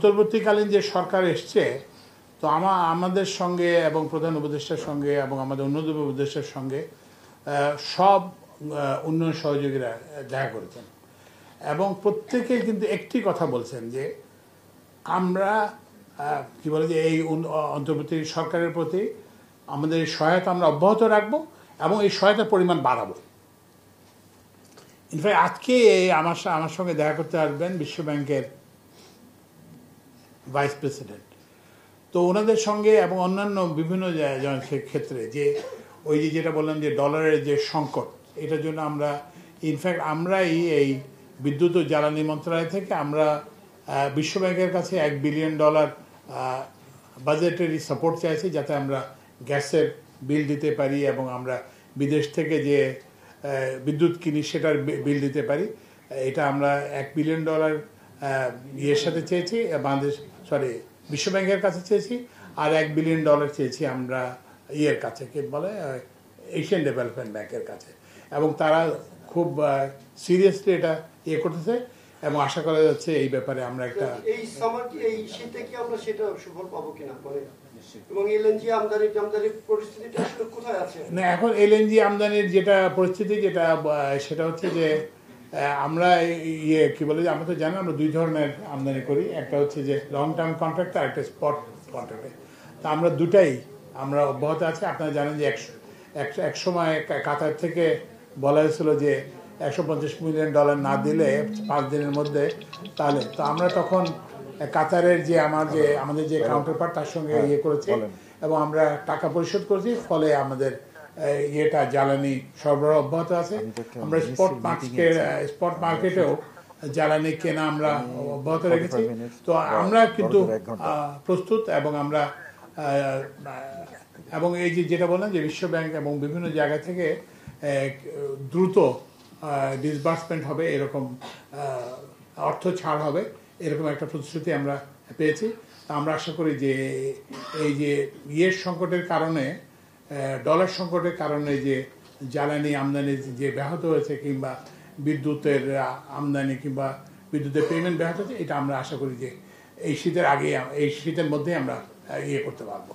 অন্তর্বর্তীকালীন যে সরকার এসছে, তো আমাদের সঙ্গে এবং প্রধান উপদেষ্টার সঙ্গে এবং আমাদের অন্যতম উপদেষ্টার সঙ্গে সব উন্নয়ন সহযোগীরা দেখা করেছেন এবং প্রত্যেকেই কিন্তু একটি কথা বলছেন যে আমরা কি বলে যে এই অন্তর্বর্তী সরকারের প্রতি আমাদের সহায়তা আমরা অব্যাহত রাখবো এবং এই সহায়তার পরিমাণ বাড়াবো। ইনফ্যাক্ট আজকে আমার সঙ্গে দেখা করতে আসবেন বিশ্বব্যাংকের ভাইস প্রেসিডেন্ট। তো ওনাদের সঙ্গে এবং অন্যান্য বিভিন্ন ক্ষেত্রে যে ওই যেটা বললাম যে ডলারের যে সংকট, এটার জন্য আমরা ইনফ্যাক্ট আমরাই এই বিদ্যুৎ ও জ্বালানি মন্ত্রণালয় থেকে আমরা বিশ্বব্যাংকের কাছে $1 বিলিয়ন বাজেটারি সাপোর্ট চাইছি, যাতে আমরা গ্যাসের বিল দিতে পারি এবং আমরা বিদেশ থেকে যে বিদ্যুৎ কিনি সেটার বিল দিতে পারি। এটা আমরা $1 বিলিয়ন ইয়ের সাথে চেয়েছি, বিশ্বব্যাংকের কাছে চেয়েছি, আর $1 বিলিয়ন চেয়েছি আমরা ইয়ের কাছে, কি বলে এশিয়ান ডেভেলপমেন্ট ব্যাংকের কাছে, এবং তারা খুব সিরিয়াসলি এটা ইয়ে করতেছে এবং আশা করা যাচ্ছে এই ব্যাপারে আমরা একটা এই শীতে কি আমরা সেটা সুফল পাবো কিনা, এবং এলএনজি আমদানির পরিস্থিতিটা আসলে কোথায় আছে? না, এখন এলএনজি আমদানির যেটা পরিস্থিতি সেটা হচ্ছে যে আমরা কি বলে যে আমরা তো জানি আমরা দুই ধরনের আমদানি করি, একটা হচ্ছে যে লং টার্ম কন্ট্রাক্ট আর একটা স্পট কন্ট্রাক্টে। তা আমরা দুটাই আমরা অব্যাহত আছে। আপনারা জানেন যে এক সময় কাতার থেকে বলা হয়েছিল যে $150 মিলিয়ন না দিলে 5 দিনের মধ্যে, তাহলে তো আমরা তখন কাতারের যে আমাদের যে কাউন্টার পার্ট তার সঙ্গে ইয়ে করেছি এবং আমরা টাকা পরিশোধ করেছি, ফলে আমাদের ইয়েটা জ্বালানি সরবরাহ অব্যাহত আছে। আমরা স্পট মার্কেটেও জ্বালানি কেনা আমরা অব্যাহত রেখেছি। তো আমরা কিন্তু প্রস্তুত এবং এই যেটা বললাম যে বিশ্বব্যাংক এবং বিভিন্ন জায়গা থেকে দ্রুত ডিসবার্সমেন্ট হবে, এরকম অর্থ ছাড় হবে, এরকম একটা প্রতিশ্রুতি আমরা পেয়েছি। আমরা আশা করি যে এই যে ইয়ের সংকটের কারণে, ডলার সংকটের কারণে যে জ্বালানি আমদানি যে ব্যাহত হয়েছে কিংবা বিদ্যুতের আমদানি কিংবা বিদ্যুতের পেমেন্ট ব্যাহত হয়েছে, এটা আমরা আশা করি যে এই শীতের মধ্যে আমরা ইয়ে করতে পারবো।